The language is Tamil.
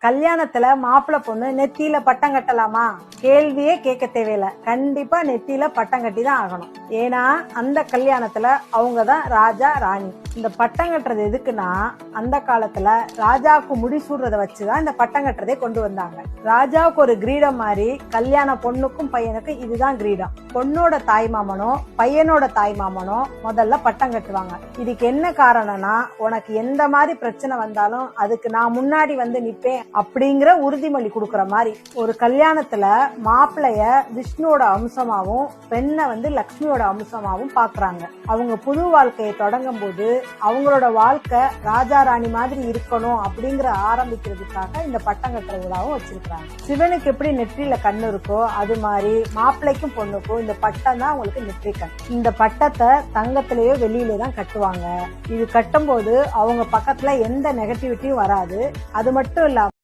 கல்யாணத்துல மாப்பிள்ளை பொண்ணு நெத்தியில பட்டம் கட்டலாமா? கேள்வியே கேட்க தேவையில்லை. கண்டிப்பா நெத்தியில பட்டம் கட்டி தான் ஆகணும். ஏன்னா அந்த கல்யாணத்துல அவங்கதான் ராஜா ராணி. இந்த பட்டம் கட்டுறது எதுக்குன்னா, அந்த காலத்துல ராஜாவுக்கு முடிசூடுறத வச்சுதான் இந்த பட்டம் கட்டுறதே கொண்டு வந்தாங்க. ராஜாவுக்கு ஒரு கிரீடம் மாதிரி கல்யாண பொண்ணுக்கும் பையனுக்கும் இதுதான் கிரீடம். பொண்ணோட தாய் மாமனோ பையனோட தாய் மாமனோ முதல்ல பட்டம் கட்டுவாங்க. இதுக்கு என்ன காரணம்னா, உனக்கு எந்த மாதிரி பிரச்சனை வந்தாலும் அதுக்கு நான் முன்னாடி வந்து நிப்பேன் அப்படிங்கிற உறுதிமொழி கொடுக்கற மாதிரி. ஒரு கல்யாணத்துல மாப்பிள்ளைய விஷ்ணுவோட அம்சமாவும் பெண்ணை வந்து லக்ஷ்மியோட அம்சமாவும் பாக்குறாங்க. அவங்க புது வாழ்க்கையை தொடங்கும் போது அவங்களோட வாழ்க்கை ராஜா ராணி மாதிரி இருக்கணும் அப்படிங்கிற ஆரம்பிக்கிறதுக்காக இந்த பட்டம் கட்டுற விழாவும் வச்சிருக்காங்க. சிவனுக்கு எப்படி நெற்றியில கண்ணு இருக்கோ அது மாதிரி மாப்பிள்ளைக்கும் பொண்ணுக்கும் இந்த பட்டம் தான் அவங்களுக்கு நெற்றி கண். இந்த பட்டத்தை தங்கத்திலேயோ வெளியிலே தான் கட்டுவாங்க. இது கட்டும் போது அவங்க பக்கத்துல எந்த நெகட்டிவிட்டியும் வராது. அது மட்டும் இல்லாம